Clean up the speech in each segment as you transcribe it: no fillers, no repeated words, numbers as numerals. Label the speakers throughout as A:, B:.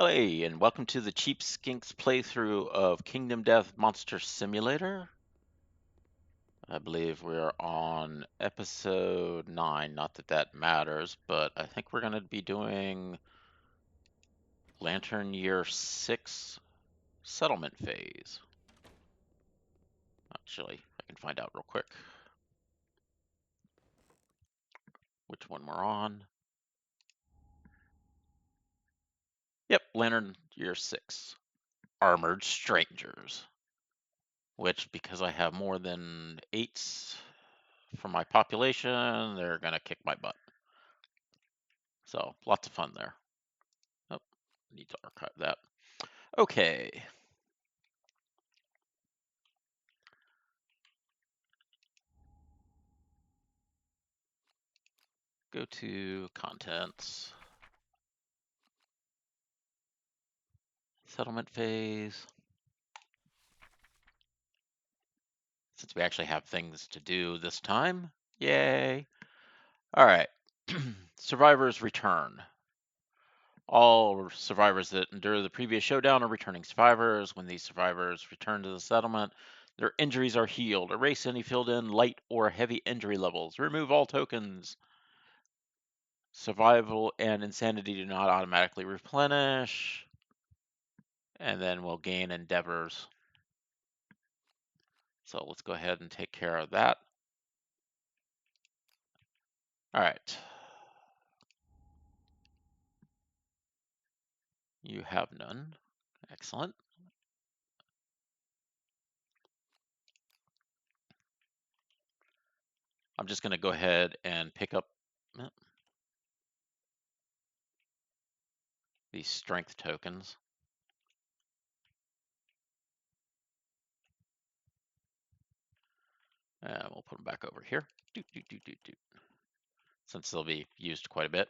A: Hey, and welcome to the Cheap Skinks playthrough of Kingdom Death Monster Simulator. I believe we're on episode 9, not that that matters, but I think we're going to be doing Lantern Year 6 settlement phase. Actually, I can find out real quick which one we're on. Yep, Lantern Year 6, Armored Strangers, which because I have more than 8s for my population, they're going to kick my butt. So lots of fun there. Oh, need to archive that. Okay. Go to contents. Settlement phase. Since we actually have things to do this time. Yay. All right. Survivors return. All survivors that endure the previous showdown are returning survivors. When these survivors return to the settlement, their injuries are healed. Erase any filled in light or heavy injury levels. Remove all tokens. Survival and insanity do not automatically replenish. And then we'll gain endeavors. So let's go ahead and take care of that. All right. You have none. Excellent. I'm just going to go ahead and pick up these strength tokens. And we'll put them back over here. Since they'll be used quite a bit.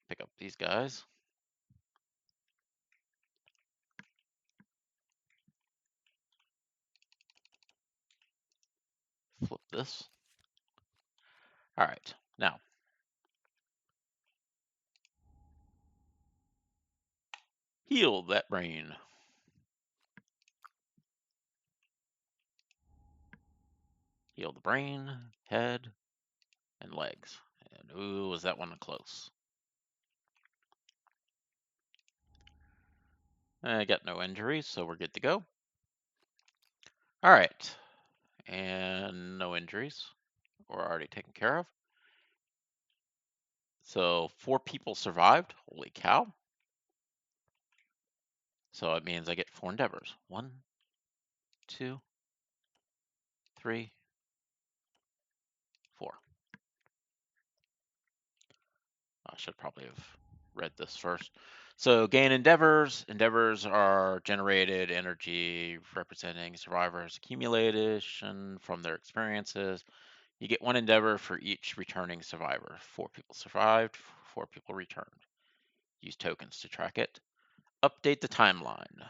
A: Pick up these guys. Flip this. All right. Now, heal that brain. Heal the brain, head, and legs. And ooh, was that one close? I got no injuries, so we're good to go. All right. And no injuries. We're already taken care of. So 4 people survived. Holy cow. So it means I get 4 endeavors. 1, 2, 3, 4. I should probably have read this first. So gain endeavors. Endeavors are generated energy representing survivors' accumulation from their experiences. You get 1 endeavor for each returning survivor. 4 people survived, 4 people returned. Use tokens to track it. Update the timeline.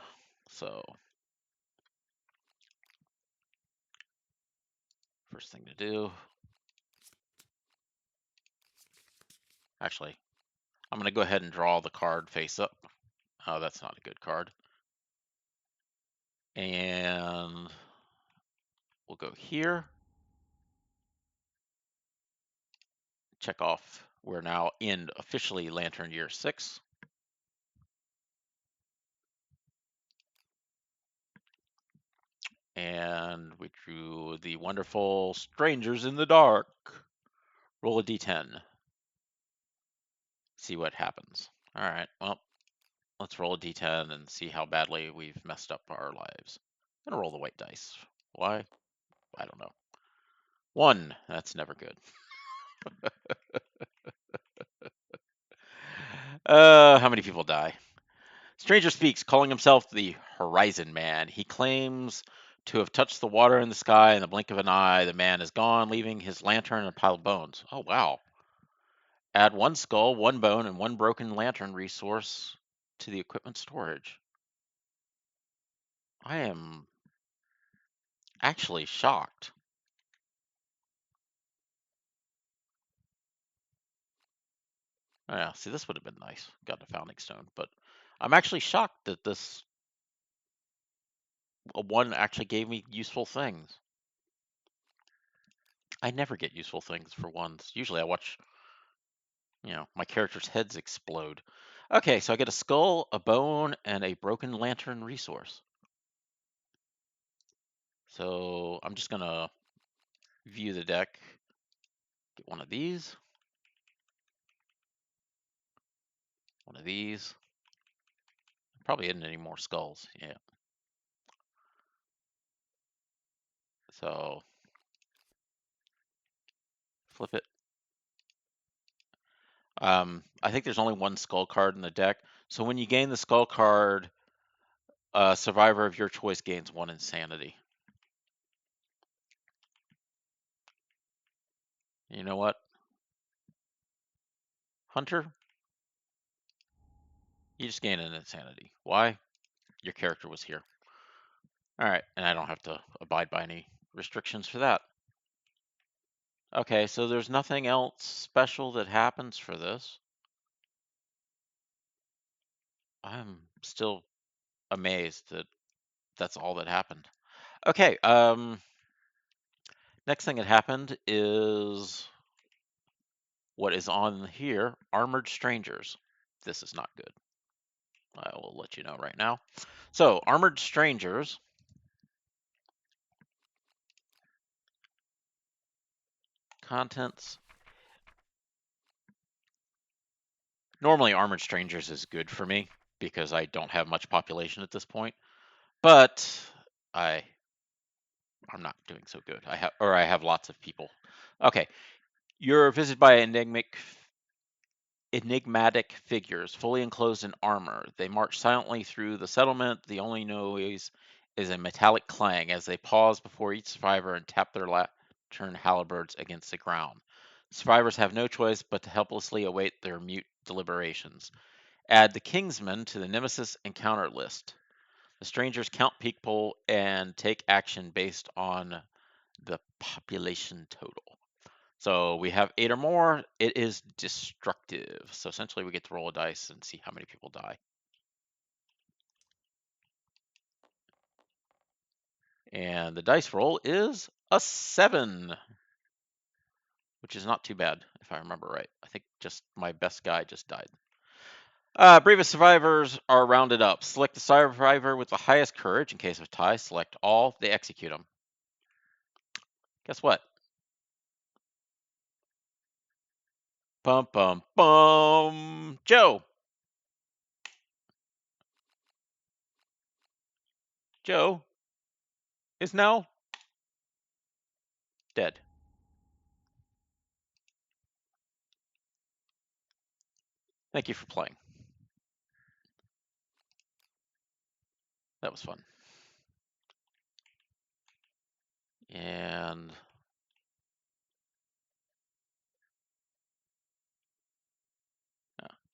A: So first thing to do. Actually, I'm going to go ahead and draw the card face up. Oh, that's not a good card. And we'll go here. Check off. We're now in officially Lantern Year 6. And we drew the wonderful Strangers in the Dark. Roll a d10. See what happens. All right, well, let's roll a d10 and see how badly we've messed up our lives. I'm gonna roll the white dice. Why? I don't know. 1, that's never good. How many people die? Stranger speaks, calling himself the Horizon Man. He claims to have touched the water in the sky in the blink of an eye. The man is gone, leaving his lantern and a pile of bones. Oh, wow. Add 1 skull, 1 bone, and 1 broken lantern resource to the equipment storage. I am actually shocked. Oh, yeah, see, this would have been nice. Got a founding stone, but I'm actually shocked that this one actually gave me useful things. I never get useful things for ones. Usually I watch, my characters' heads explode. Okay, so I get a skull, a bone, and a broken lantern resource. So I'm just gonna view the deck. Get one of these. One of these. Probably isn't any more skulls. Yeah. So flip it. I think there's only one skull card in the deck. So when you gain the skull card, a survivor of your choice gains one insanity. You know what? Hunter, you just gain an insanity. Why? Your character was here. All right, and I don't have to abide by any restrictions for that. Okay, so there's nothing else special that happens for this. I'm still amazed that that's all that happened. Okay, next thing that happened is what is on here, Armored Strangers. This is not good. I will let you know right now. So, Armored Strangers, contents. Normally, Armored Strangers is good for me because I don't have much population at this point, but I I'm not doing so good. I have lots of people. Okay, you're visited by enigmatic figures, fully enclosed in armor. They march silently through the settlement. The only noise is a metallic clang as they pause before each survivor and tap their lantern halberds against the ground. Survivors have no choice but to helplessly await their mute deliberations. Add the Kingsman to the Nemesis encounter list. The strangers count people and take action based on the population total. So we have 8 or more. It is destructive. So essentially we get to roll a dice and see how many people die. And the dice roll is a 7, which is not too bad if I remember right. I think just my best guy just died. Bravest survivors are rounded up. Select the survivor with the highest courage. In case of tie, select all. They execute them. Guess what? Bum, bum, bum. Joe. Joe is now dead. Thank you for playing. That was fun. And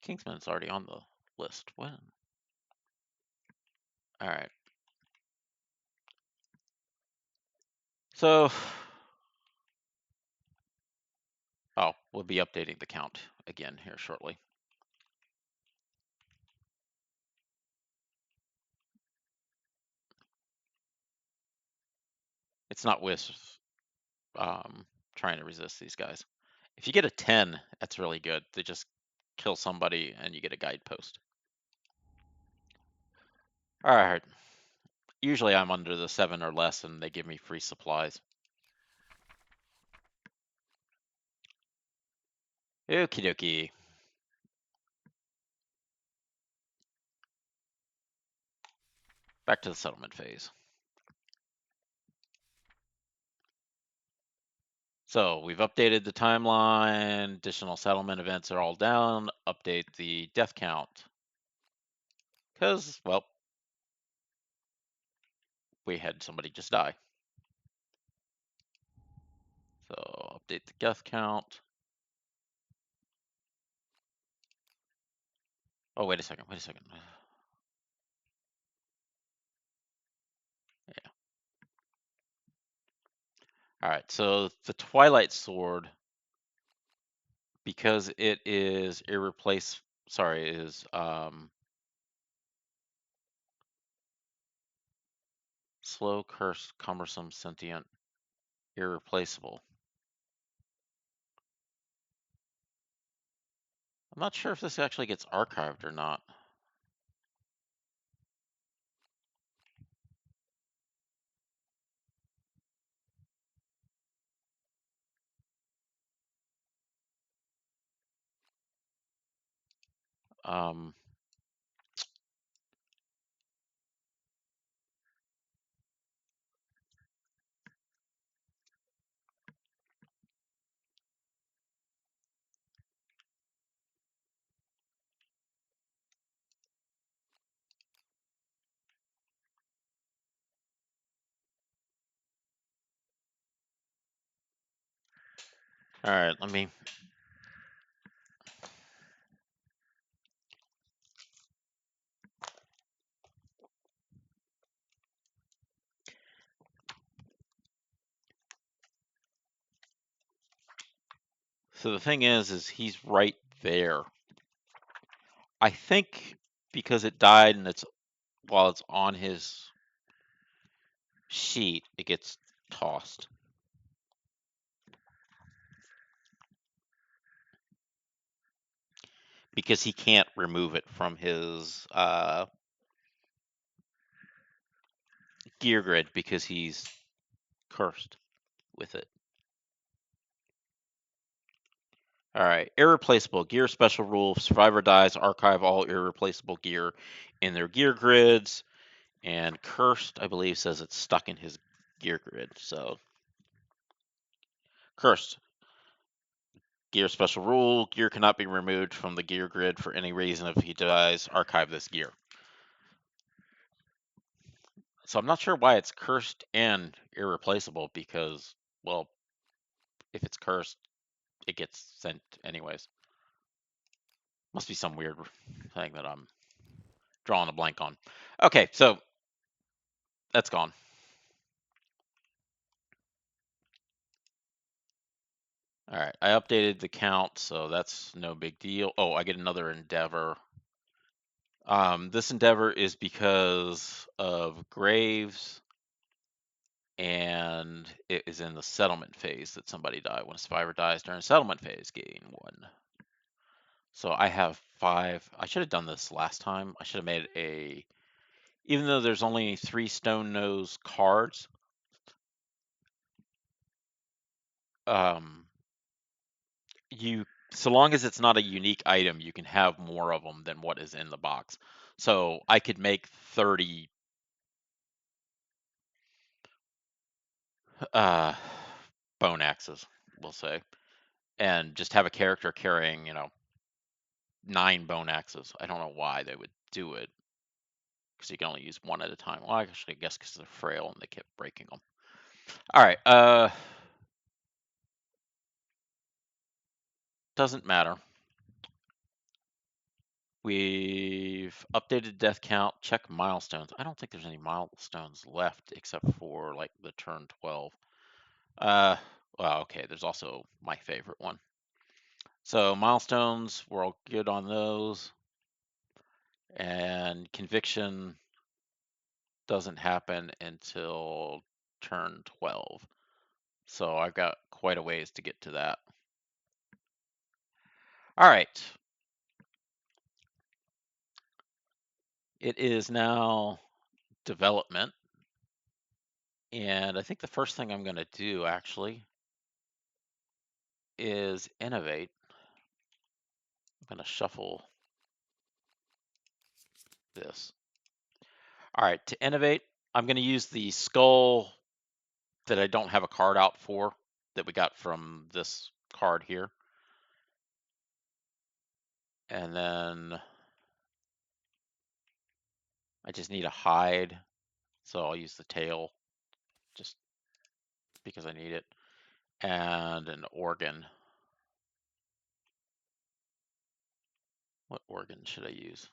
A: Kingsman's already on the list. When? All right. So, we'll be updating the count again here shortly. It's not with trying to resist these guys. If you get a 10, that's really good. They just kill somebody and you get a guidepost. All right. Usually I'm under the 7 or less and they give me free supplies. Okie dokie. Back to the settlement phase. So we've updated the timeline. Additional settlement events are all down. Update the death count. Because, well, we had somebody just die. So update the death count. Oh, wait a second. Yeah. All right. So the Twilight Sword, because it is slow, cursed, cumbersome, sentient, irreplaceable. I'm not sure if this actually gets archived or not. Um, all right, let me. So the thing is he's right there. I think because it died and it's while it's on his sheet, it gets tossed. Because he can't remove it from his gear grid because he's cursed with it. All right, irreplaceable gear special rule: survivor dies, archive all irreplaceable gear in their gear grids. And cursed, I believe, says it's stuck in his gear grid. So cursed gear special rule: gear cannot be removed from the gear grid for any reason. If he dies, archive this gear. So I'm not sure why it's cursed and irreplaceable because, well, if it's cursed, it gets sent anyways. Must be some weird thing that I'm drawing a blank on. Okay, so that's gone. All right, I updated the count, so that's no big deal. Oh, I get another endeavor. This endeavor is because of Graves, and it is in the settlement phase that somebody died. When a survivor dies during settlement phase, gain 1. So I have 5. I should have done this last time. I should have made a, even though there's only 3 stone nose cards, um, you, so long as it's not a unique item, you can have more of them than what is in the box. So I could make 30 uh, bone axes, we'll say, and just have a character carrying, 9 bone axes. I don't know why they would do it because you can only use one at a time. Well, actually, I guess because they're frail and they kept breaking them. All right, doesn't matter. We've updated death count, check milestones. I don't think there's any milestones left except for like the turn 12. Well, okay, there's also my favorite one. So milestones, we're all good on those. And conviction doesn't happen until turn 12. So I've got quite a ways to get to that. All right. It is now development. And I think the first thing I'm going to do actually is innovate. I'm going to shuffle this. All right, to innovate, I'm going to use the skull that I don't have a card out for that we got from this card here. And then I just need a hide, so I'll use the tail just because I need it. And an organ. What organ should I use?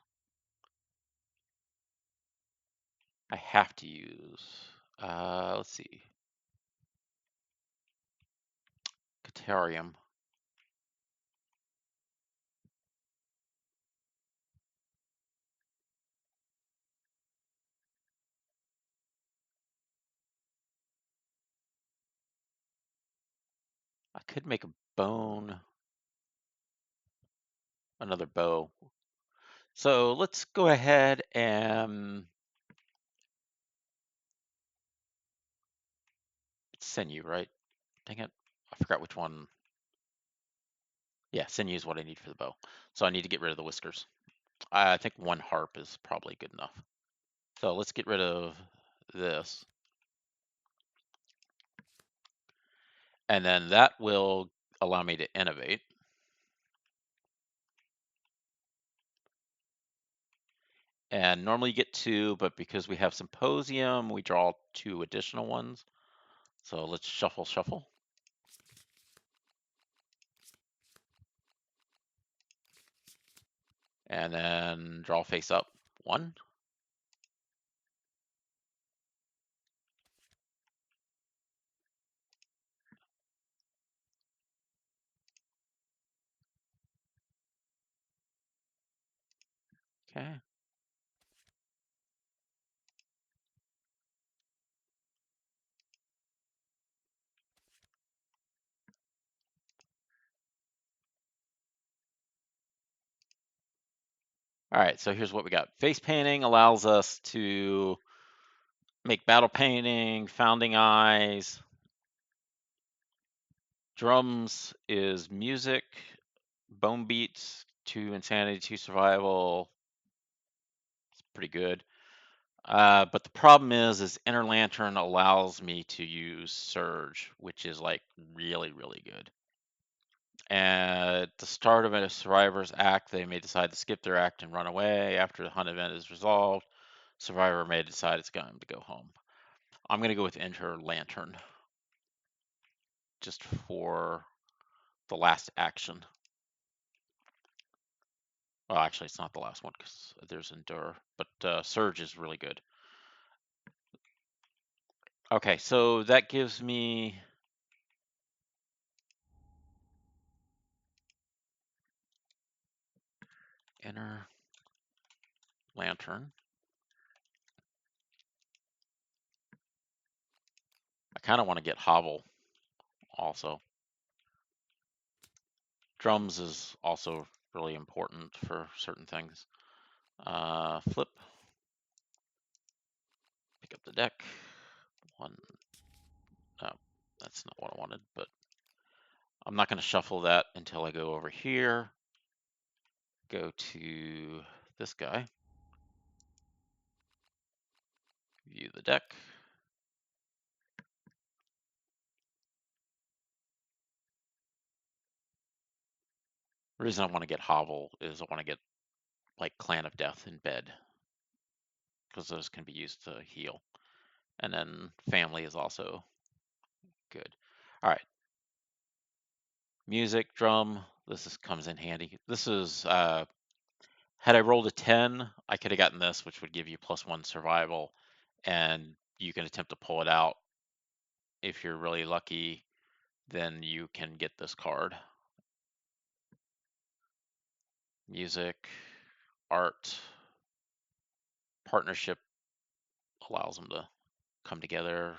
A: I have to use, let's see, Catarium. could make a bone, another bow. So let's go ahead and sinew, right? Dang it. I forgot which one. Yeah, sinew is what I need for the bow. So I need to get rid of the whiskers. I think one harp is probably good enough. So let's get rid of this. And then that will allow me to innovate. And normally you get two, but because we have symposium, we draw two additional ones. So let's shuffle, shuffle. And then draw face up, one. Okay. All right, so here's what we got. Face painting allows us to make battle painting, founding eyes. Drums is music, bone beats, two insanity, two survival. It's pretty good. But the problem is Inner Lantern allows me to use Surge, which is like really, really good. At the start of a survivor's act, they may decide to skip their act and run away. After the hunt event is resolved, survivor may decide it's time to go home. I'm going to go with Inner Lantern just for the last action. Well, actually, it's not the last one because there's Endure, but Surge is really good. Okay, so that gives me Inner Lantern. I kind of want to get Hobble also. Drums is also really important for certain things. Flip. Pick up the deck. One. No, that's not what I wanted, but I'm not going to shuffle that until I go over here. Go to this guy. View the deck. The reason I want to get Hobble is I want to get like Clan of Death in bed because those can be used to heal. And then Family is also good. All right. Music, drum, comes in handy. This is, had I rolled a 10, I could have gotten this, which would give you +1 survival, and you can attempt to pull it out. If you're really lucky, then you can get this card. Music, art, partnership allows them to come together.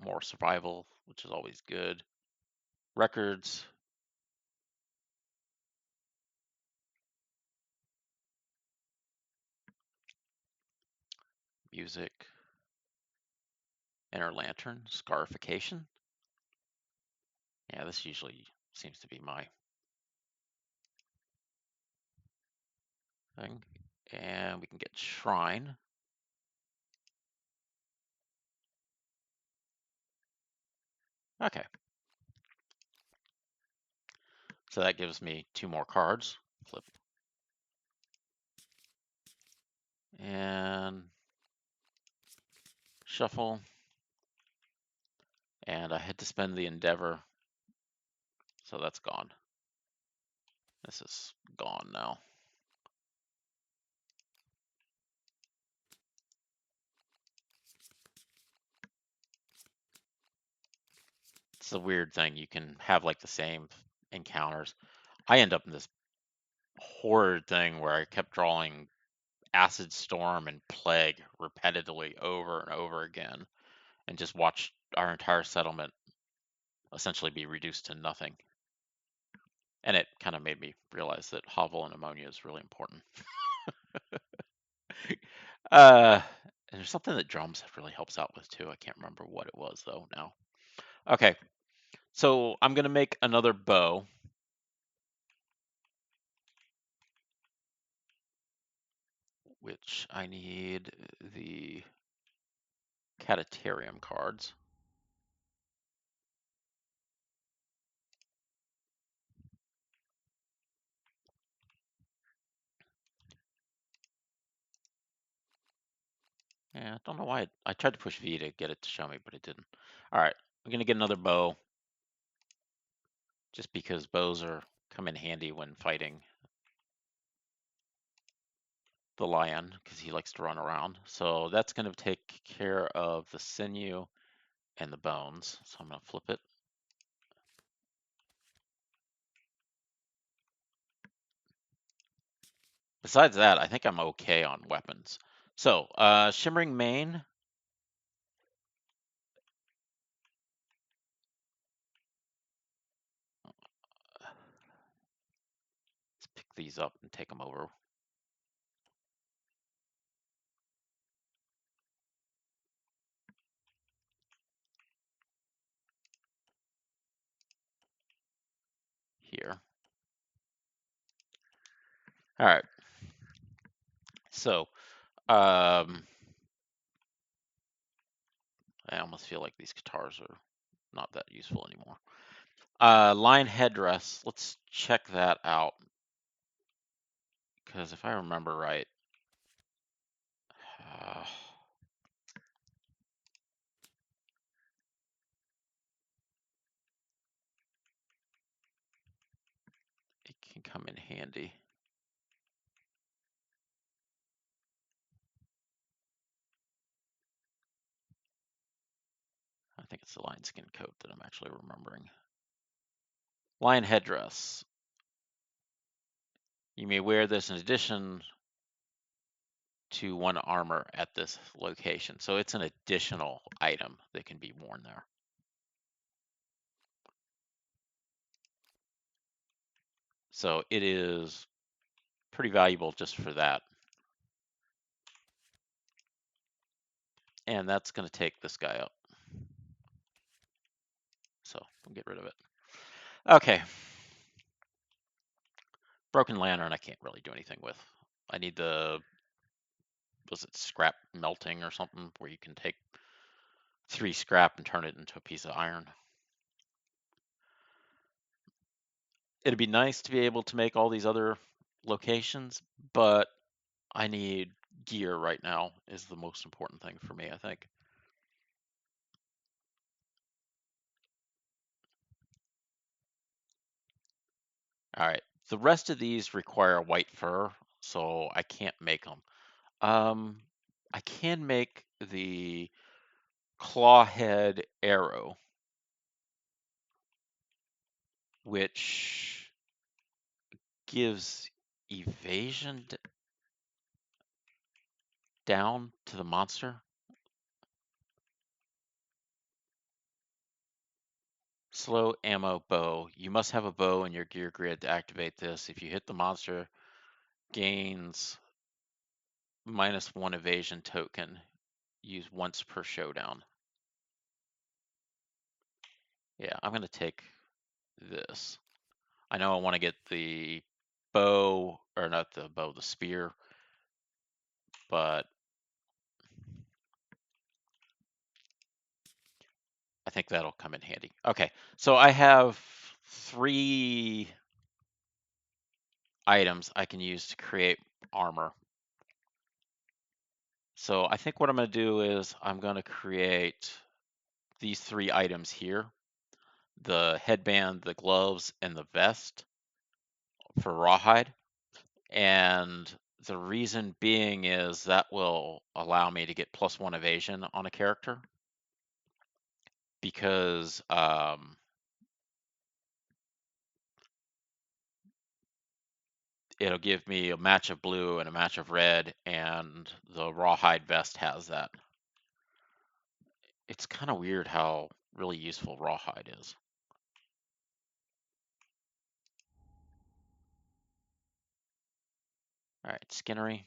A: More survival, which is always good. Records. Music. Inner Lantern. Scarification. Yeah, this usually seems to be my thing. And we can get Shrine. Okay. So that gives me 2 more cards. Flip. And shuffle. And I had to spend the Endeavor. So that's gone. This is gone now. It's a weird thing. You can have like the same encounters. I end up in this horrid thing where I kept drawing Acid Storm and Plague repetitively over and over again and just watched our entire settlement essentially be reduced to nothing. And it kind of made me realize that Havel and ammonia is really important. Uh, and there's something that drums really helps out with too. I can't remember what it was though now. Okay, so I'm gonna make another bow, which I need the Catatarium cards. Yeah, I don't know why I tried to push V to get it to show me, but it didn't. All right, I'm gonna get another bow, just because bows come in handy when fighting the lion, because he likes to run around. So that's gonna take care of the sinew and the bones. So I'm gonna flip it. Besides that, I think I'm okay on weapons. So, Shimmering Mane. Let's pick these up and take them over. Here. All right. So, I almost feel like these guitars are not that useful anymore. Line headdress. Let's check that out. Because if I remember right, uh, it can come in handy. I think it's the line skin coat that I'm actually remembering. Line headdress. You may wear this in addition to one armor at this location. So it's an additional item that can be worn there. So it is pretty valuable just for that. And that's going to take this guy up. So we'll get rid of it. Okay. Broken Lantern I can't really do anything with. I need was it scrap melting or something, where you can take 3 scrap and turn it into a piece of iron. It'd be nice to be able to make all these other locations, but I need gear right now is the most important thing for me, I think. All right. The rest of these require white fur, so I can't make them. I can make the clawhead arrow, which gives evasion down to the monster. Slow ammo bow. You must have a bow in your gear grid to activate this. If you hit the monster, gains -1 evasion token. Use once per showdown. Yeah, I'm going to take this. I know I want to get the bow, or not the bow, the spear, but I think that'll come in handy. Okay, so I have 3 items I can use to create armor. So I think what I'm going to do is I'm going to create these 3 items here: the headband, the gloves, and the vest for rawhide. And the reason being is that will allow me to get +1 evasion on a character, because it'll give me a match of blue and a match of red, and the rawhide vest has that. It's kind of weird how really useful rawhide is. All right, Skinnery.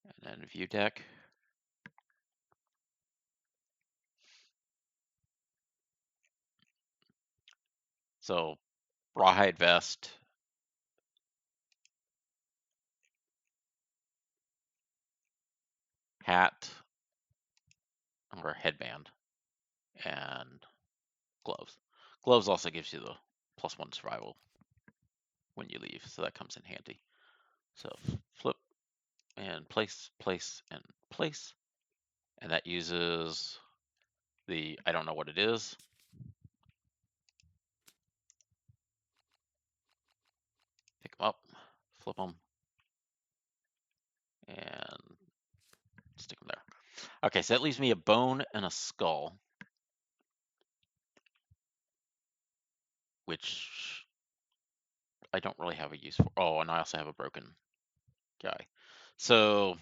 A: And then view deck. So rawhide vest, hat, or headband, and gloves. Gloves also gives you the +1 survival when you leave, so that comes in handy. So flip and place, place, and place. And that uses the, I don't know what it is. Pick them up, flip them, and stick them there. Okay, so that leaves me a bone and a skull, which I don't really have a use for. Oh, and I also have a broken guy. So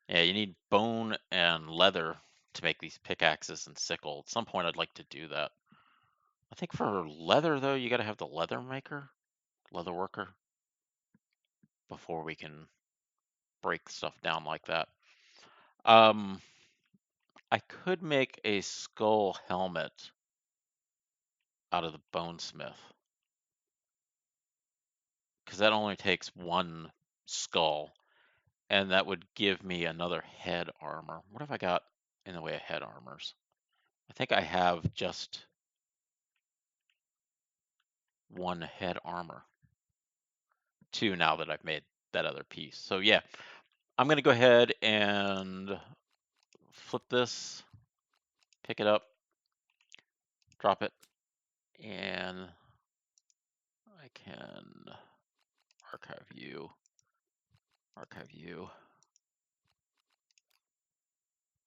A: yeah, you need bone and leather to make these pickaxes and sickle. At some point, I'd like to do that. I think for leather, though, you got to have the leather maker, leather worker, before we can break stuff down like that. Um, I could make a skull helmet out of the bonesmith, because that only takes one skull, and that would give me another head armor. What have I got in the way of head armors? I think I have just one head armor. Two now that I've made that other piece. So yeah, I'm gonna go ahead and flip this, pick it up, drop it, and I can archive you, archive you.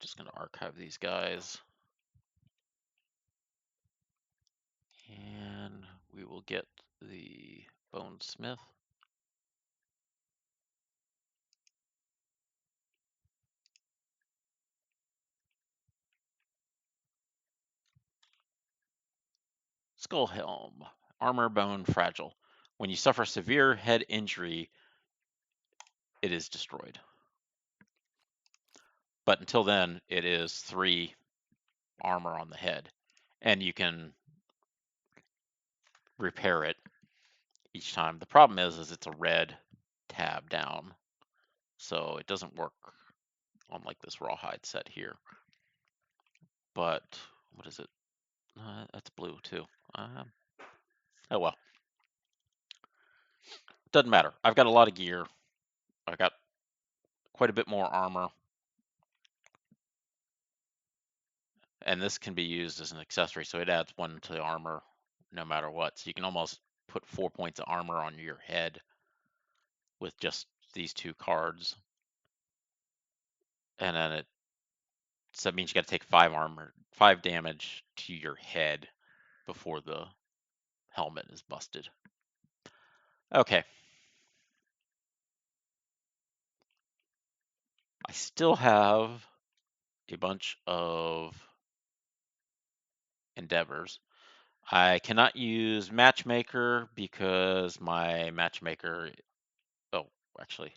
A: Just gonna archive these guys. And we will get the bonesmith. Skull helm, armor, bone, fragile. When you suffer severe head injury, it is destroyed. But until then, it is 3 armor on the head, and you can repair it each time. The problem is it's a red tab down, so it doesn't work on like this rawhide set here. But what is it? That's blue too. Oh well, doesn't matter. I've got a lot of gear. I've got quite a bit more armor, and this can be used as an accessory, so it adds 1 to the armor no matter what. So you can almost put 4 points of armor on your head with just these 2 cards, and then so that means you got to take 5 damage to your head before the helmet is busted. Okay. I still have a bunch of endeavors. I cannot use matchmaker because my matchmaker, oh, actually,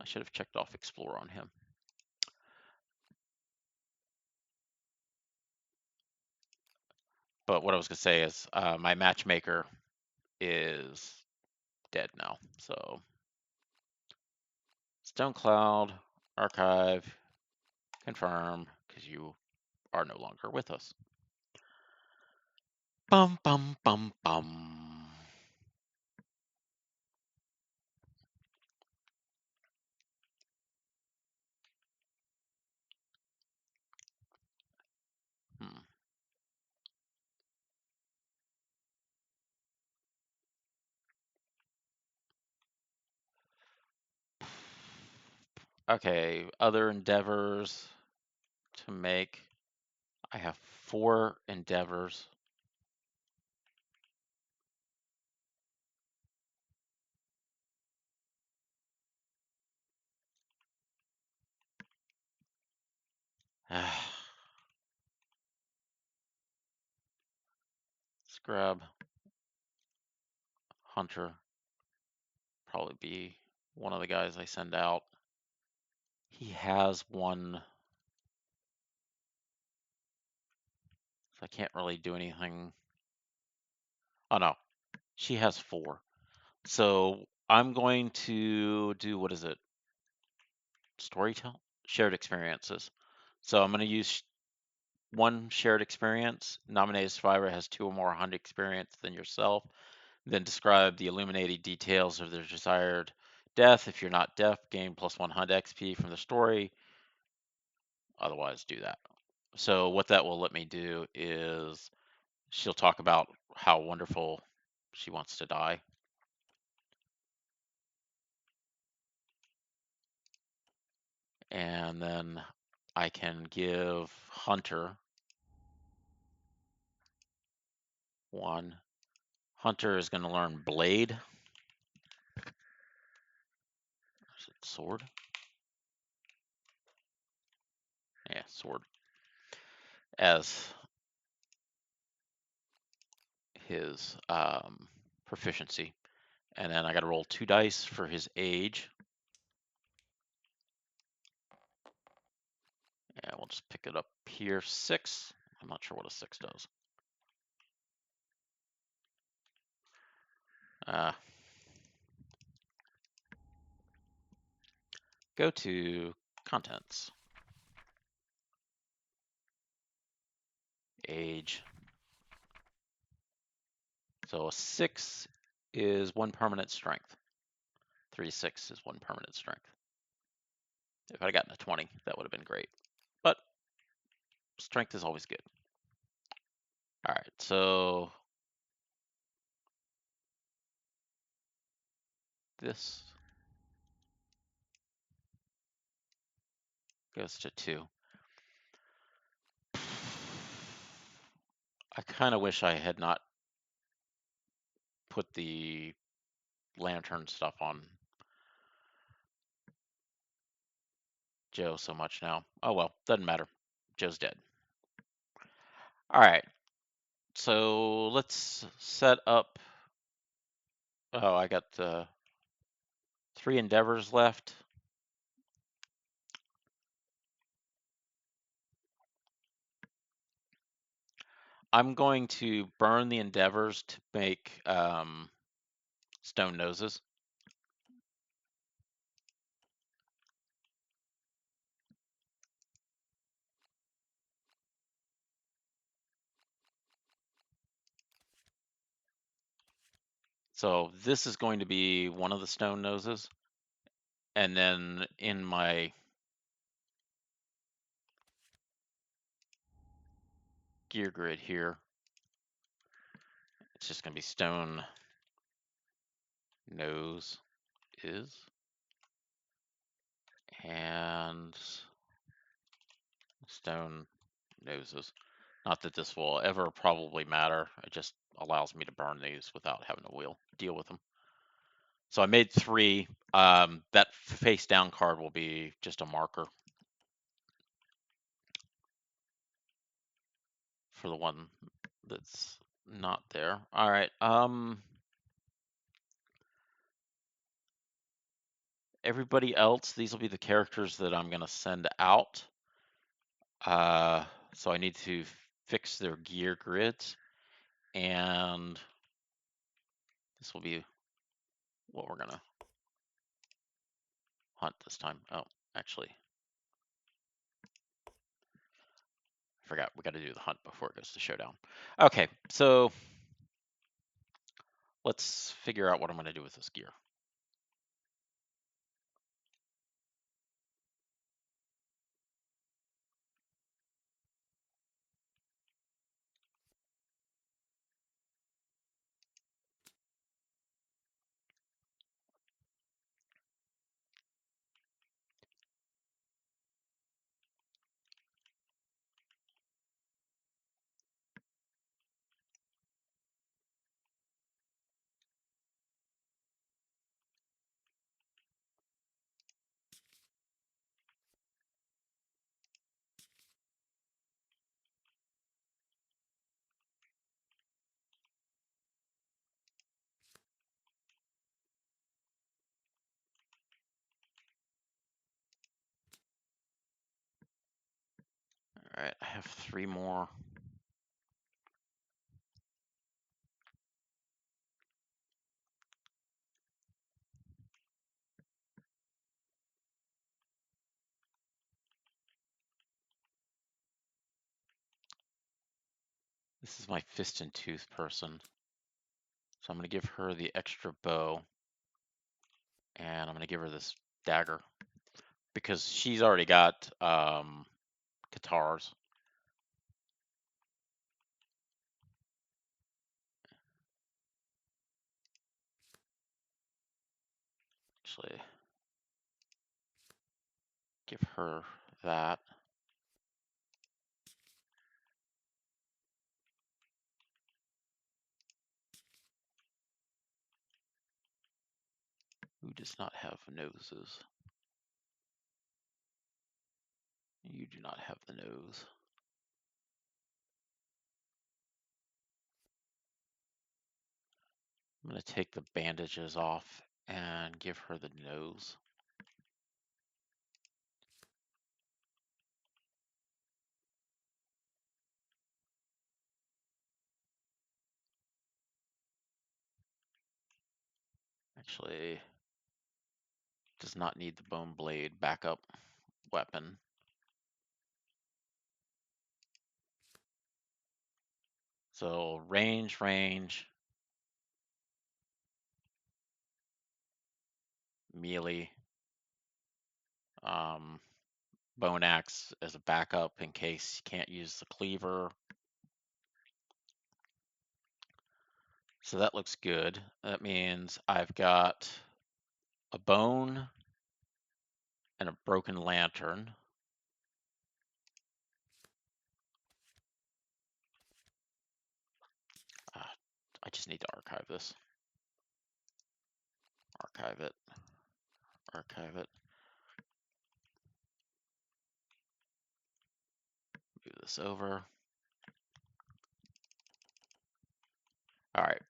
A: I should have checked off explore on him. But what I was going to say is my matchmaker is dead now. So Stone Cloud, archive, confirm, because you are no longer with us. Bum, bum, bum, bum. Hmm. Okay, other endeavors to make. I have 4 endeavors. Let's grab Hunter. Probably be one of the guys I send out. He has one, so I can't really do anything. Oh no, she has 4. So I'm going to do, what is it? Storytell? Shared experiences. So I'm going to use one shared experience. Nominated survivor has 2 or more hunt experience than yourself. Then describe the illuminating details of their desired death. If you're not deaf, gain +1 hunt XP from the story. Otherwise, do that. So what that will let me do is she'll talk about how wonderful she wants to die. And then I can give Hunter 1. Hunter is going to learn Blade. Is it sword? Yeah, sword. As his proficiency. And then I got to roll 2 dice for his age. And we'll just pick it up here. 6. I'm not sure what a 6 does. Go to contents. Age. So a 6 is 1 permanent strength. 3 6 is 1 permanent strength. If I'd gotten a 20, that would have been great. But strength is always good. All right, so this goes to 2. I kind of wish I had not put the lantern stuff on Joe so much now. Oh well, doesn't matter. Joe's dead. All right, so let's set up. Oh, I got 3 endeavors left. I'm going to burn the endeavors to make stone noses. So this is going to be one of the stone noses. And then in my gear grid here, it's just going to be stone nose is. And stone noses. Not that this will ever probably matter. It just allows me to burn these without having to deal with them. So I made 3. That face down card will be just a marker for the one that's not there. All right. Everybody else, these will be the characters that I'm going to send out. So I need to fix their gear grids, and this will be what we're going to hunt this time. Oh, actually, I forgot we got to do the hunt before it goes to showdown. Okay, so let's figure out what I'm going to do with this gear. Alright, I have 3 more. This is my fist and tooth person. So I'm going to give her the extra bow. And I'm going to give her this dagger. Because she's already got guitars. Actually, give her that. Who does not have noses? You do not have the nose. I'm going to take the bandages off and give her the nose. Actually, does not need the bone blade backup weapon. So range, melee, bone axe as a backup in case you can't use the cleaver. So that looks good. That means I've got a bone and a broken lantern. I just need to archive this. Archive it. Archive it. Move this over. All right.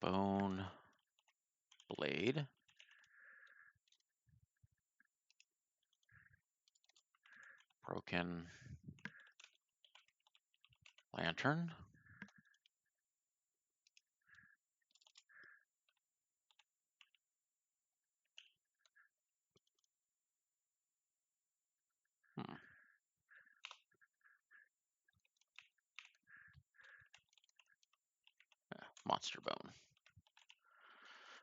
A: Bone blade. Broken lantern. Monster bone.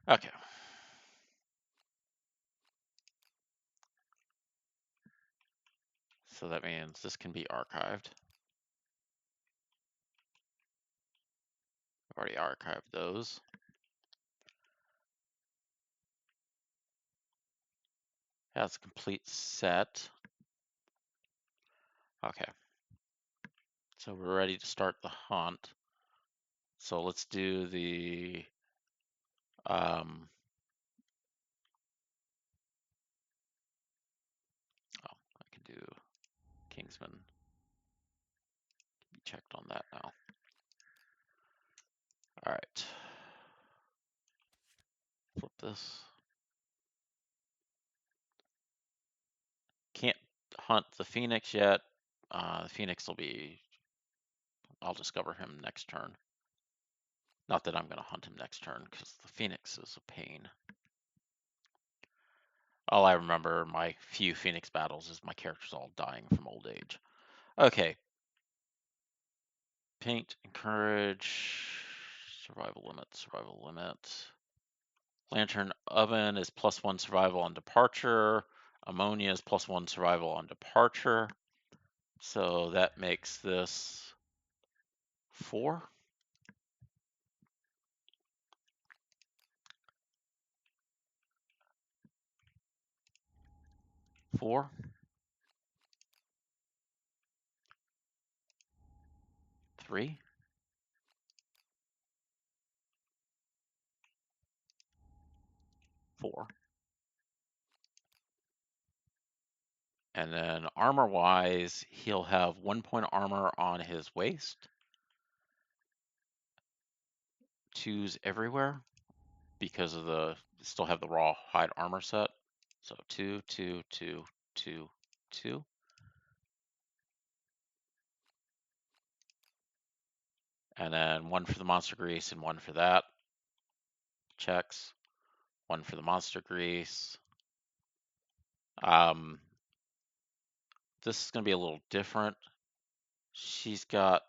A: Okay. So that means this can be archived. I've already archived those. Has a complete set. Okay. So we're ready to start the hunt. So let's do the oh, I can do Kingsman. Be checked on that now. All right. Flip this. Can't hunt the Phoenix yet. The Phoenix will be, I'll discover him next turn. Not that I'm going to hunt him next turn, because the Phoenix is a pain. All I remember my few Phoenix battles is my characters all dying from old age. Okay. Paint, encourage, survival limit. Lantern oven is +1 survival on departure. Ammonia is +1 survival on departure. So that makes this 4. 4. 3. 4. And then armor-wise, he'll have 1 point armor on his waist, 2s everywhere because of the still have the raw hide armor set. So 2, 2, 2, 2, 2. And then 1 for the monster grease and 1 for that. Checks. 1 for the monster grease. This is going to be a little different. She's got,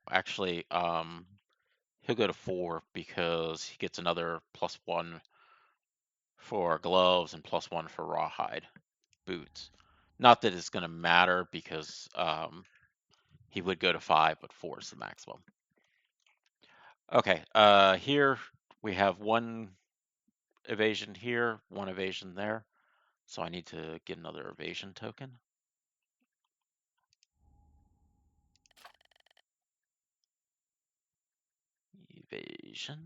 A: actually, he'll go to 4 because he gets another +1 for gloves and +1 for rawhide boots. Not that it's going to matter because he would go to 5, but 4 is the maximum. Okay, here we have 1 evasion here, 1 evasion there. So I need to get another evasion token. Evasion.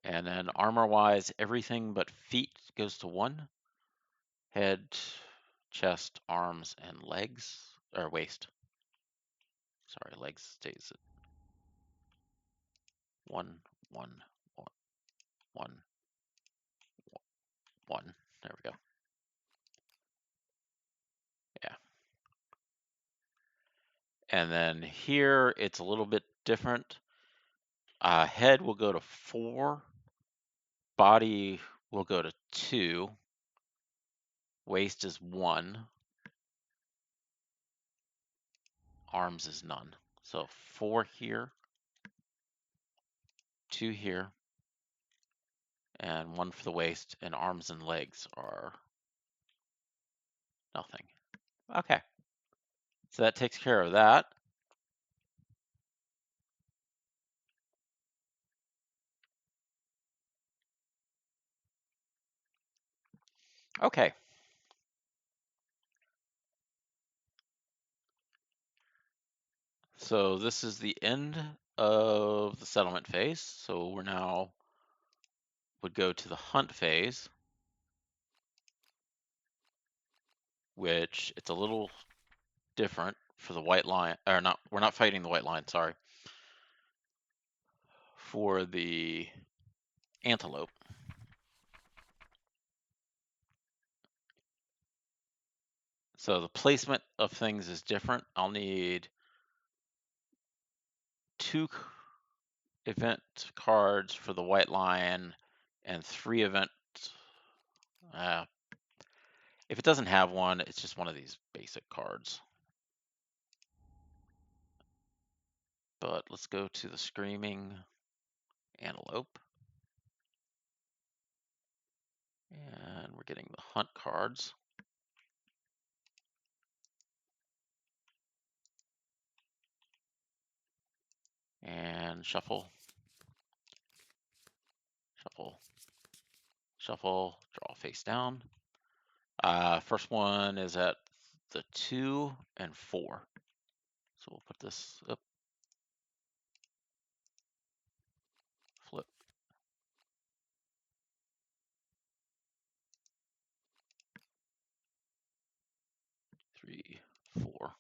A: And then armor-wise, everything but feet goes to 1. Head, chest, arms, and legs, or waist. Sorry, legs stays at 1, 1, 1, 1, 1. There we go. Yeah. And then here, it's a little bit different. Head will go to 4. Body will go to 2. Waist is 1. Arms is none. So 4 here, 2 here, and 1 for the waist, and arms and legs are nothing. Okay. So that takes care of that. Okay. So this is the end of the settlement phase. So we're now would go to the hunt phase, which it's a little different for the white lion, or not, we're not fighting the white lion, sorry. For the antelope. So the placement of things is different. I'll need 2 event cards for the white lion and 3 event. If it doesn't have one, it's just one of these basic cards. But let's go to the Screaming Antelope. And we're getting the hunt cards. And shuffle, shuffle, shuffle, draw face down. First one is at the 2 and 4. So we'll put this up. Flip. 3, 4.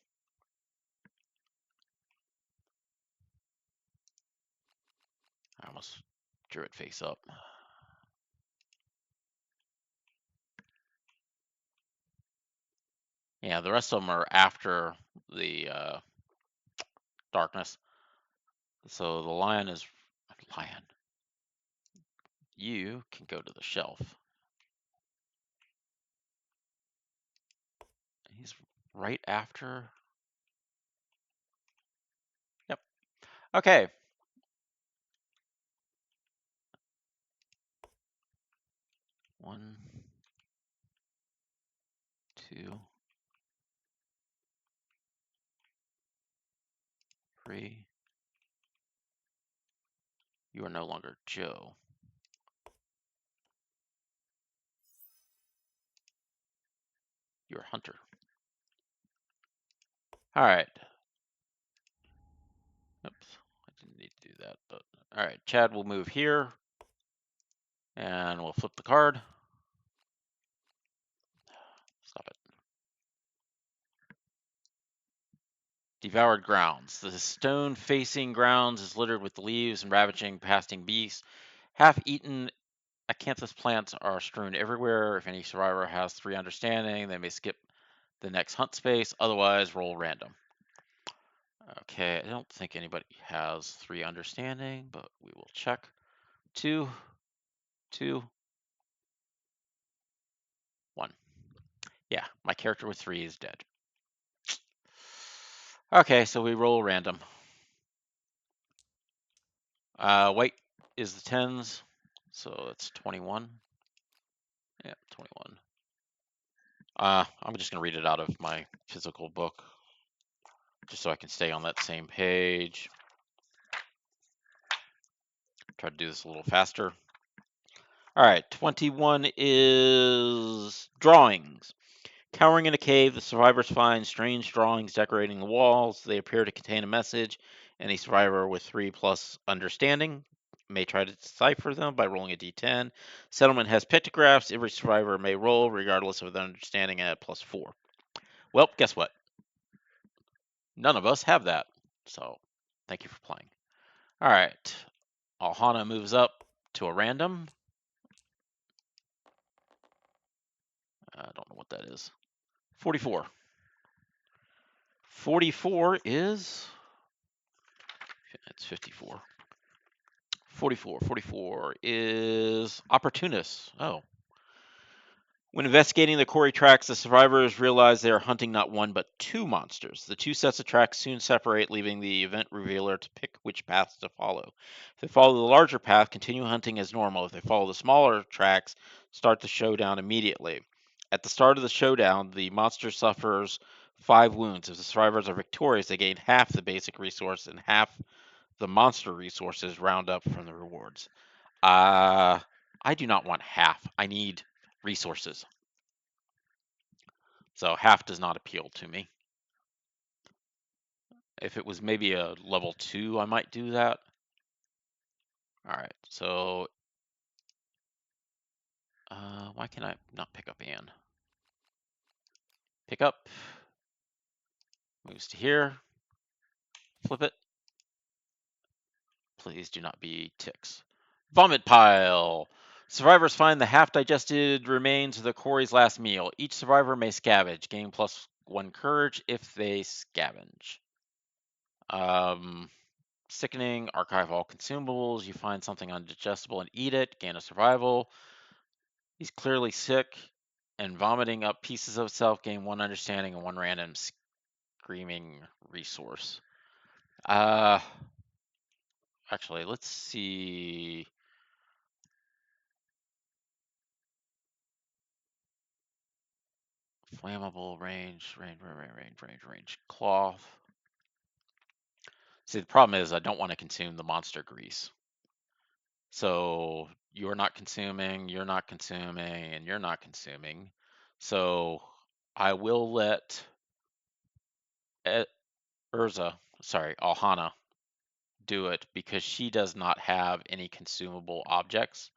A: I almost drew it face up. Yeah, the rest of them are after the darkness. So the lion is lion. You can go to the shelf. He's right after. Yep. Okay. One, 2, 3. You are no longer Joe. You're Hunter. All right. Oops. I didn't need to do that, but all right. Chad will move here, and we'll flip the card. Stop it. Devoured grounds. The stone facing grounds is littered with leaves and ravaging passing beasts. Half-eaten acanthus plants are strewn everywhere. If any survivor has 3 understanding, they may skip the next hunt space. Otherwise, roll random. Okay, I don't think anybody has 3 understanding, but we will check. 2, 2, 1. Yeah, my character with 3 is dead. Okay, so we roll random. White is the 10s, so it's 21. Yeah, 21. I'm just going to read it out of my physical book, just so I can stay on that same page. Try to do this a little faster. All right, 21 is drawings. Cowering in a cave, the survivors find strange drawings decorating the walls. They appear to contain a message. Any survivor with 3+ understanding may try to decipher them by rolling a d10. Settlement has pictographs. Every survivor may roll, regardless of their understanding, at +4. Well, guess what? None of us have that. So, thank you for playing. All right. Alhana moves up to a random. I don't know what that is. 44. 44 is... It's 54. 44 is opportunist. Oh. When investigating the quarry tracks, the survivors realize they are hunting not 1 but 2 monsters. The 2 sets of tracks soon separate, leaving the event revealer to pick which paths to follow. If they follow the larger path, continue hunting as normal. If they follow the smaller tracks, start the showdown immediately. At the start of the showdown, the monster suffers 5 wounds. If the survivors are victorious, they gain half the basic resource and half the monster resources round up from the rewards. I do not want half. I need resources. So half does not appeal to me. If it was maybe a level 2, I might do that. All right, so why can I not pick up Anne? Pick up, moves to here, flip it. Please do not be ticks. Vomit pile. Survivors find the half-digested remains of the quarry's last meal. Each survivor may scavenge, gain +1 courage if they scavenge. Sickening, archive all consumables. You find something undigestible and eat it, gain a survival. He's clearly sick and vomiting up pieces of itself, gain 1 understanding and 1 random screaming resource. Actually, let's see. Flammable, range, cloth. See, the problem is I don't want to consume the monster grease. So you're not consuming, and you're not consuming. So I will let Alhana do it because she does not have any consumable objects.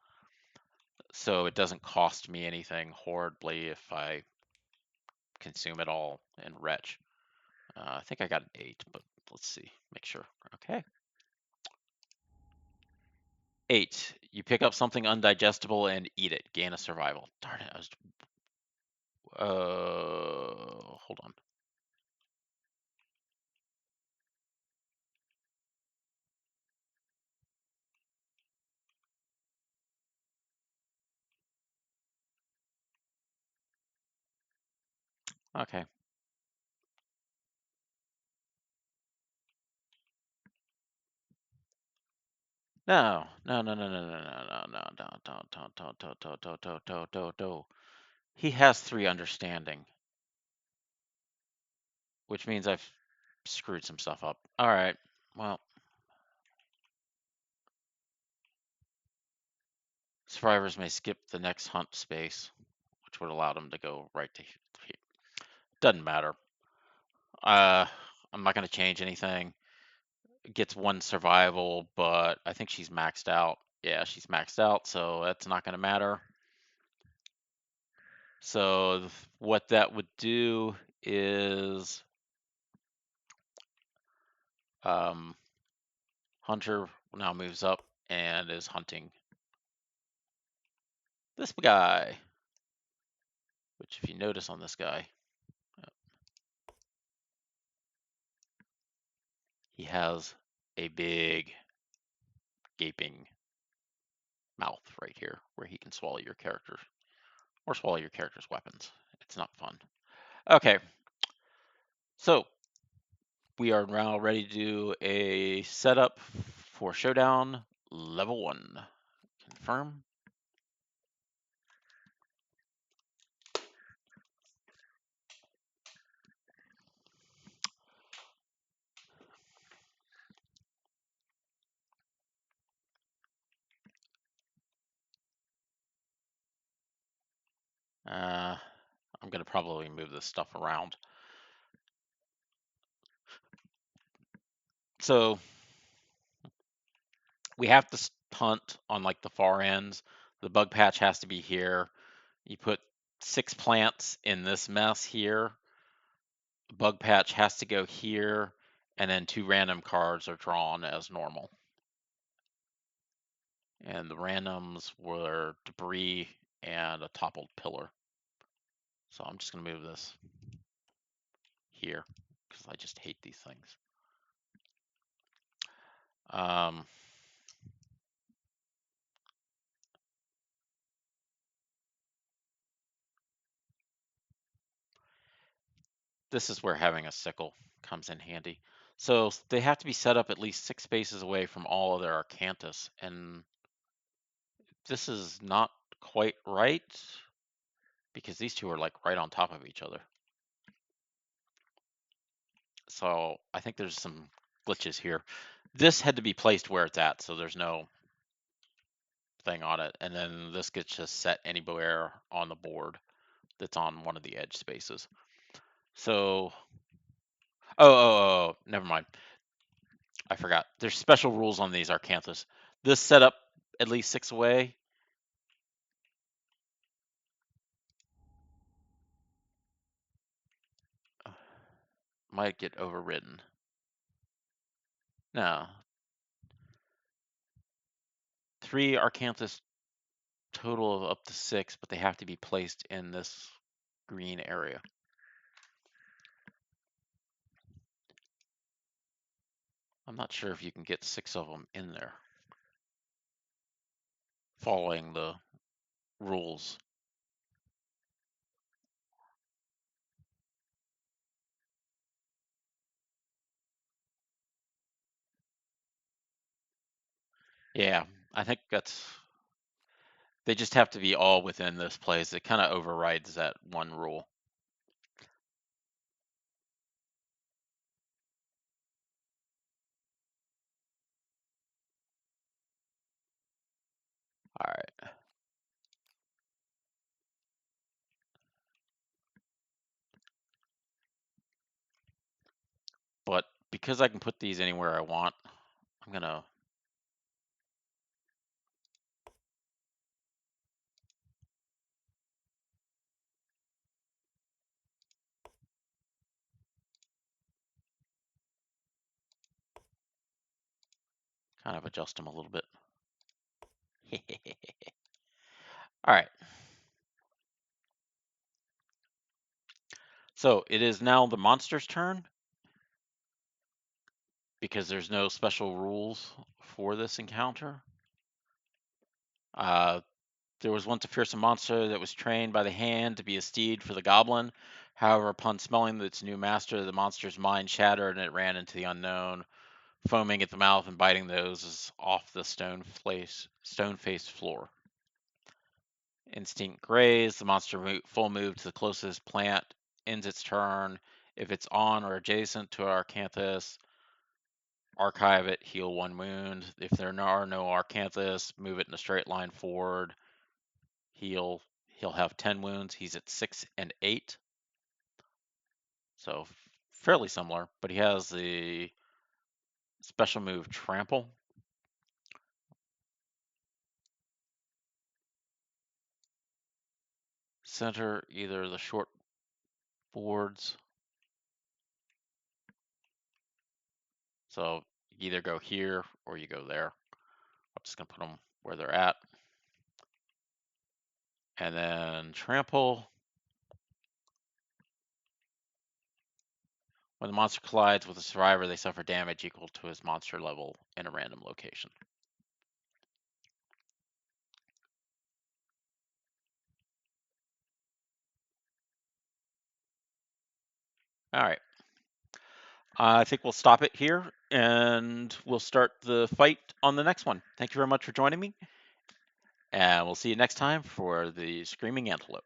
A: So it doesn't cost me anything horribly if I consume it all and retch. I think I got an 8, but let's see, make sure. Okay. 8. You pick up something undigestible and eat it. Gain a survival. Darn it. Hold on. Okay. No. He has 3 understanding, which means I've screwed some stuff up. All right. Well, survivors may skip the next hunt space, which would allow them to go right to here. Doesn't matter. I'm not going to change anything. gets 1 survival, but I think she's maxed out. Yeah, she's maxed out, so that's not going to matter. So what that would do is Hunter now moves up and is hunting this guy, which if you notice on this guy, he has a big gaping mouth right here where he can swallow your character or swallow your character's weapons. It's not fun. Okay, so we are now ready to do a setup for Showdown Level 1. Confirm. I'm going to probably move this stuff around. So we have to hunt on like the far ends. The bug patch has to be here. You put 6 plants in this mess here. Bug patch has to go here, and then 2 random cards are drawn as normal. And the randoms were debris and a toppled pillar. So I'm just going to move this here because I just hate these things. This is where having a sickle comes in handy. So they have to be set up at least 6 spaces away from all of their Arcanthus, and this is not quite right because these two are like right on top of each other. So I think there's some glitches here. This had to be placed where it's at, so there's no thing on it, and then this gets just set anywhere on the board that's on one of the edge spaces. So, never mind. I forgot. There's special rules on these Arcanthus. This setup at least 6 away. Might get overridden. No. 3 Arcanthus total of up to 6, but they have to be placed in this green area. I'm not sure if you can get 6 of them in there following the rules. Yeah, I think they just have to be all within this place. It kind of overrides that one rule. All right. But because I can put these anywhere I want, I'm going to kind of adjust them a little bit. All right. So it is now the monster's turn because there's no special rules for this encounter. There was once a fearsome monster that was trained by the hand to be a steed for the goblin. However, upon smelling its new master, the monster's mind shattered and it ran into the unknown, foaming at the mouth and biting noses off the stone-faced floor. Instinct graze. The monster full move to the closest plant ends its turn. If it's on or adjacent to Arcanthus, archive it, heal 1 wound. If there are no Arcanthus, move it in a straight line forward, heal. He'll have 10 wounds. He's at 6 and 8. So fairly similar, but he has the Special move, Trample. Center either the short boards. So you either go here or you go there. I'm just going to put them where they're at. And then Trample. When the monster collides with a survivor, they suffer damage equal to his monster level in a random location. All right. I think we'll stop it here and we'll start the fight on the next one. Thank you very much for joining me. And we'll see you next time for the Screaming Antelope.